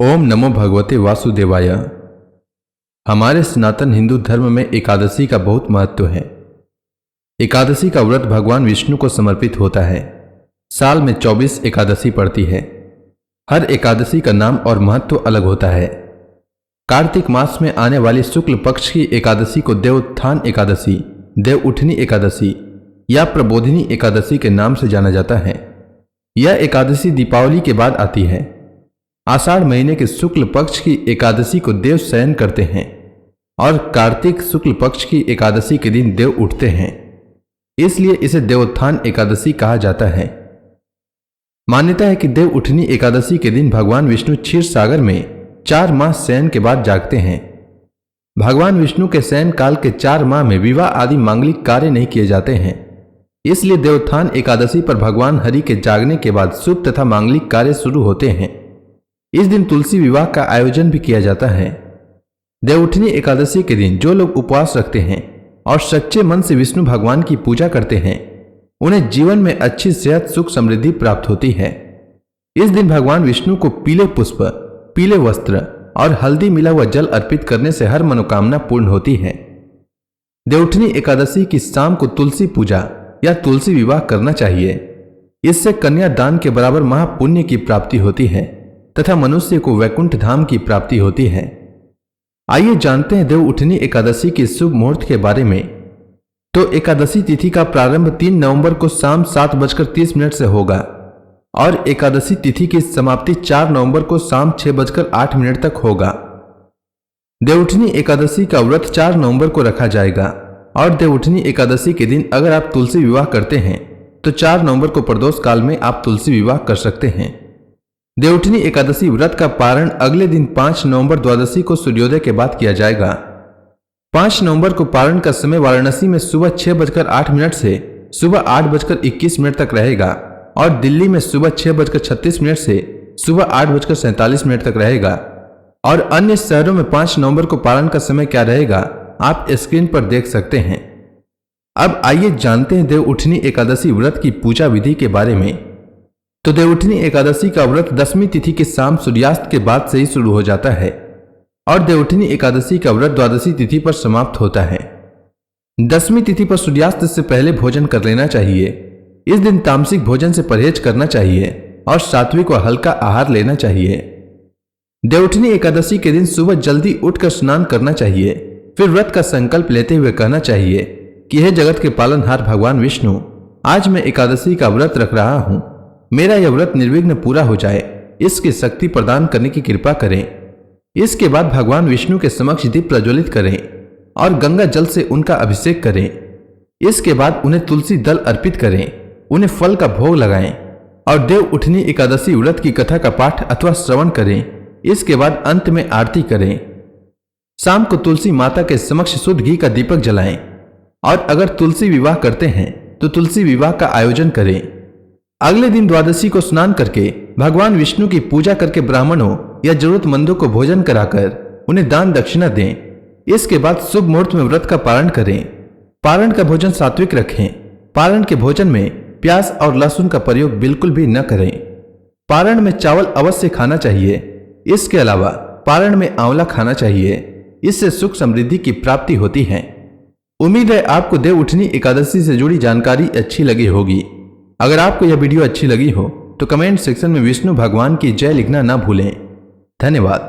ओम नमो भगवते वासुदेवाय। हमारे सनातन हिंदू धर्म में एकादशी का बहुत महत्व है। एकादशी का व्रत भगवान विष्णु को समर्पित होता है। साल में 24 एकादशी पड़ती है। हर एकादशी का नाम और महत्व अलग होता है। कार्तिक मास में आने वाली शुक्ल पक्ष की एकादशी को देवोत्थान एकादशी, देव उठनी एकादशी या प्रबोधिनी एकादशी के नाम से जाना जाता है। यह एकादशी दीपावली के बाद आती है। आषाढ़ महीने के शुक्ल पक्ष की एकादशी को देव शयन करते हैं और कार्तिक शुक्ल पक्ष की एकादशी के दिन देव उठते हैं, इसलिए इसे देवोत्थान एकादशी कहा जाता है। मान्यता है कि देव उठनी एकादशी के दिन भगवान विष्णु क्षीर सागर में 4 माह शयन के बाद जागते हैं। भगवान विष्णु के शयन काल के 4 माह में विवाह आदि मांगलिक कार्य नहीं किए जाते हैं, इसलिए देवोत्थान एकादशी पर भगवान हरि के जागने के बाद शुभ तथा मांगलिक कार्य शुरू होते हैं। इस दिन तुलसी विवाह का आयोजन भी किया जाता है। देवउठनी एकादशी के दिन जो लोग उपवास रखते हैं और सच्चे मन से विष्णु भगवान की पूजा करते हैं, उन्हें जीवन में अच्छी सेहत, सुख, समृद्धि प्राप्त होती है। इस दिन भगवान विष्णु को पीले पुष्प, पीले वस्त्र और हल्दी मिला हुआ जल अर्पित करने से हर मनोकामना पूर्ण होती है। देवउठनी एकादशी की शाम को तुलसी पूजा या तुलसी विवाह करना चाहिए। इससे कन्या दान के बराबर महापुण्य की प्राप्ति होती है तथा मनुष्य को वैकुंठ धाम की प्राप्ति होती है। आइए जानते हैं देव उठनी एकादशी के शुभ मुहूर्त के बारे में। तो एकादशी तिथि का प्रारंभ 3 नवंबर को शाम 7:30 से होगा और एकादशी तिथि की समाप्ति 4 नवंबर को शाम 6:08 तक होगा। देवउठनी एकादशी का व्रत 4 नवंबर को रखा जाएगा और देवउठनी एकादशी के दिन अगर आप तुलसी विवाह करते हैं तो 4 नवंबर को प्रदोष काल में आप तुलसी विवाह कर सकते हैं। देवउठनी एकादशी व्रत का पारण अगले दिन 5 नवंबर द्वादशी को सूर्योदय के बाद किया जाएगा। 5 नवंबर को पारण का समय वाराणसी में सुबह 6:08 से सुबह 8:21 तक रहेगा और दिल्ली में सुबह 6:36 से सुबह 8:47 तक रहेगा। और अन्य शहरों में 5 नवंबर को पारण का समय क्या रहेगा आप स्क्रीन पर देख सकते हैं। अब आइए जानते हैं देवउठनी एकादशी व्रत की पूजा विधि के बारे में। तो देवउठनी एकादशी का व्रत 10वीं तिथि के शाम सूर्यास्त के बाद से ही शुरू हो जाता है और देवउठनी एकादशी का व्रत द्वादशी तिथि पर समाप्त होता है। 10वीं तिथि पर सूर्यास्त से पहले भोजन कर लेना चाहिए। इस दिन तामसिक भोजन से परहेज करना चाहिए और सात्विक व हल्का आहार लेना चाहिए। देवउठनी एकादशी के दिन सुबह जल्दी उठकर स्नान करना चाहिए। फिर व्रत का संकल्प लेते हुए कहना चाहिए कि हे जगत के पालनहार भगवान विष्णु, आज मैं एकादशी का व्रत रख रहा हूं। मेरा यह व्रत निर्विघ्न पूरा हो जाए, इसकी शक्ति प्रदान करने की कृपा करें। इसके बाद भगवान विष्णु के समक्ष दीप प्रज्वलित करें और गंगा जल से उनका अभिषेक करें। इसके बाद उन्हें तुलसी दल अर्पित करें, उन्हें फल का भोग लगाएं और देव उठनी एकादशी व्रत की कथा का पाठ अथवा श्रवण करें। इसके बाद अंत में आरती करें। शाम को तुलसी माता के समक्ष शुद्ध घी का दीपक जलाएं और अगर तुलसी विवाह करते हैं तो तुलसी विवाह का आयोजन करें। अगले दिन द्वादशी को स्नान करके भगवान विष्णु की पूजा करके ब्राह्मणों या जरूरतमंदों को भोजन कराकर उन्हें दान दक्षिणा दें। इसके बाद शुभ मुहूर्त में व्रत का पारण करें। पारण का भोजन सात्विक रखें। पारण के भोजन में प्याज और लहसुन का प्रयोग बिल्कुल भी न करें। पारण में चावल अवश्य खाना चाहिए। इसके अलावा पारण में आंवला खाना चाहिए, इससे सुख समृद्धि की प्राप्ति होती है। उम्मीद है आपको देवउठनी एकादशी से जुड़ी जानकारी अच्छी लगी होगी। अगर आपको यह वीडियो अच्छी लगी हो तो कमेंट सेक्शन में विष्णु भगवान की जय लिखना ना भूलें। धन्यवाद।